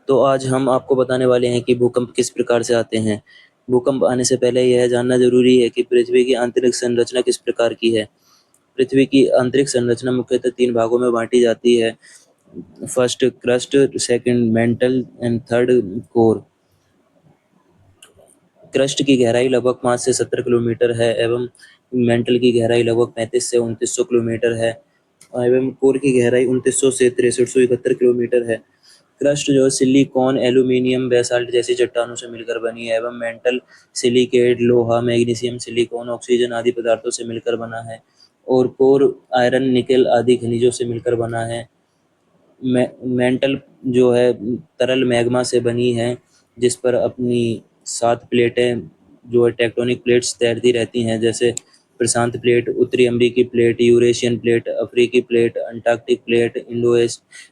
तो आज हम आपको बताने वाले हैं कि भूकंप किस प्रकार से आते हैं। भूकंप आने से पहले यह जानना ज़रूरी है कि पृथ्वी की आंतरिक संरचना किस प्रकार की है। पृथ्वी की आंतरिक संरचना मुख्यतः 3 भागों में बाँटी जाती है। First crust, second mental and third core. Crust की गहराई लगभग 5 से 17 किलोमीटर है एवं मेंटल की गहराई लगभग 35 से 2900 किलोमीटर है एवं कोर की गहराई 2900 से 6371 किलोमीटर है। क्रस्ट जो सिलिकॉन, एल्यूमीनियम, बेसाल्ट जैसी चट्टानों से मिलकर बनी है एवं मेंटल सिलिकेट, लोहा, मैग्नीशियम, सिलिकॉन, ऑक्सीजन आदि पदार्थों से मिलकर बना है और कोर आयरन, निकेल आदि खनिजों से मिलकर बना है। मेंटल जो है तरल मैग्मा से बनी है जिस पर अपनी 7 प्लेटें जो है टेक्टोनिक प्लेट्स तैरती रहती हैं, जैसे प्रशांत प्लेट, उत्तरी अमेरिकी प्लेट, यूरेशियन प्लेट, अफ्रीकी plate, Antarctic plate,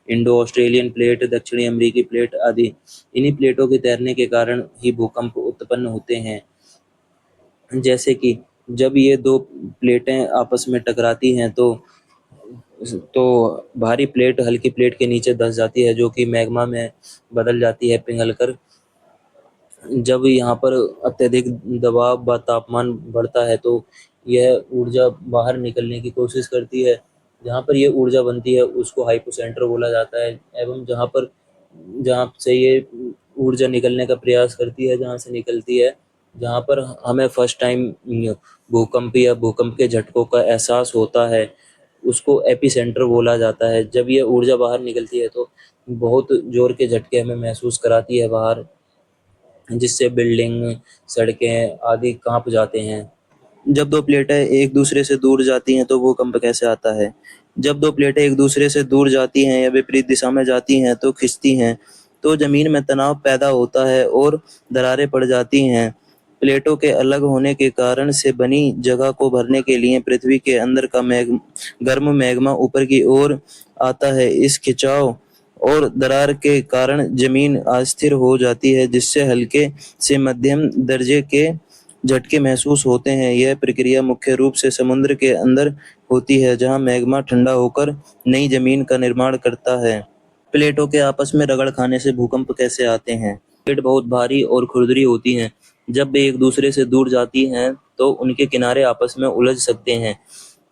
Indo Australian plate, दक्षिणी अमेरिकी प्लेट आदि। इन्हीं प्लेटों के तैरने के कारण ही भूकंप उत्पन्न होते हैं। जैसे कि जब ये दो प्लेटें आपस में टकराती हैं तो भारी प्लेट हल्की प्लेट के नीचे धंस जाती है जो कि मैग्मा में बदल जाती है पिघलकर। जब यहाँ पर अत्यधिक दबाव व तापमान बढ़ता है तो यह ऊर्जा बाहर निकलने की कोशिश करती है। जहाँ पर ये ऊर्जा बनती है उसको हाइपोसेंटर बोला जाता है एवं जहाँ से ये ऊर्जा निकलने का प्रयास करती है, जहाँ से निकलती है, जहाँ पर हमें फर्स्ट टाइम भूकंप या भूकंप के झटकों का एहसास होता है, उसको एपिसेंटर बोला जाता है। जब ये ऊर्जा बाहर निकलती है तो बहुत ज़ोर के झटके हमें महसूस कराती है बाहर, जिससे बिल्डिंग, सड़कें आदि काँप जाते हैं। जब 2 प्लेटें एक दूसरे से दूर जाती हैं तो भूकंप कैसे आता है? जब 2 प्लेटें एक दूसरे से दूर जाती हैं या विपरीत दिशा में जाती हैं तो खिंचती हैं, तो ज़मीन में तनाव पैदा होता है और दरारें पड़ जाती हैं। प्लेटों के अलग होने के कारण से बनी जगह को भरने के लिए पृथ्वी के अंदर का गर्म मैग्मा ऊपर की ओर आता है। इस खिंचाव और दरार के कारण जमीन अस्थिर हो जाती है जिससे हल्के से मध्यम दर्जे के झटके महसूस होते हैं। यह प्रक्रिया मुख्य रूप से समुद्र के अंदर होती है जहां मैग्मा ठंडा होकर नई जमीन का निर्माण करता है। प्लेटों के आपस में रगड़ खाने से भूकंप कैसे आते हैं? प्लेट बहुत भारी और खुरदरी होती हैं। जब वे एक दूसरे से दूर जाती हैं तो उनके किनारे आपस में उलझ सकते हैं।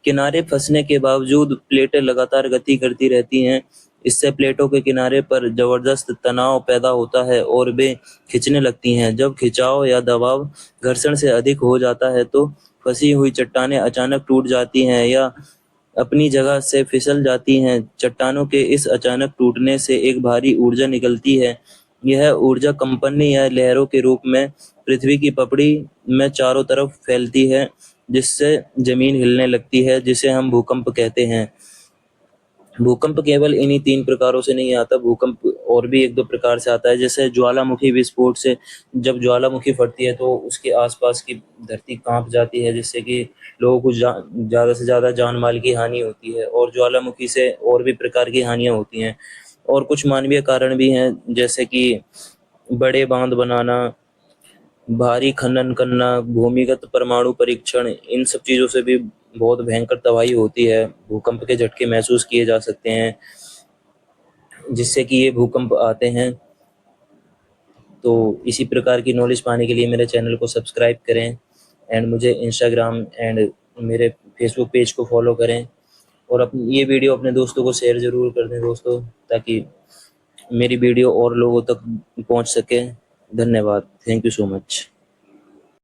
किनारे फंसने के बावजूद प्लेटें लगातार गति करती रहती हैं। इससे प्लेटों के किनारे पर जबरदस्त तनाव पैदा होता है और वे खिंचने लगती हैं। जब खिंचाव या दबाव घर्षण से अधिक हो जाता है तो फंसी हुई चट्टानें अचानक टूट जाती हैं या अपनी जगह से फिसल जाती हैं। चट्टानों के इस अचानक टूटने से एक भारी ऊर्जा निकलती है। यह ऊर्जा कंपन या लहरों के रूप में पृथ्वी की पपड़ी में चारों तरफ फैलती है, जिससे जमीन हिलने लगती है, जिसे हम भूकंप कहते हैं। भूकंप केवल इन्हीं 3 प्रकारों से नहीं आता, भूकंप और भी 1-2 प्रकार से आता है। जैसे ज्वालामुखी विस्फोट से जब ज्वालामुखी फटती है तो उसके आसपास की धरती कांप जाती है, जिससे कि लोगों को ज़्यादा से ज़्यादा जान माल की हानि होती है और ज्वालामुखी से और भी प्रकार की हानियाँ होती हैं। और कुछ मानवीय कारण भी हैं, जैसे कि बड़े बांध बनाना, भारी खनन करना, भूमिगत परमाणु परीक्षण, इन सब चीज़ों से भी बहुत भयंकर तबाही होती है। भूकंप के झटके महसूस किए जा सकते हैं, जिससे कि ये भूकंप आते हैं। तो इसी प्रकार की नॉलेज पाने के लिए मेरे चैनल को सब्सक्राइब करें एंड मुझे इंस्टाग्राम एंड मेरे फेसबुक पेज को फॉलो करें और ये वीडियो अपने दोस्तों को शेयर ज़रूर कर दें दोस्तों, ताकि मेरी वीडियो और लोगों तक पहुंच सके। धन्यवाद। Thank you so much.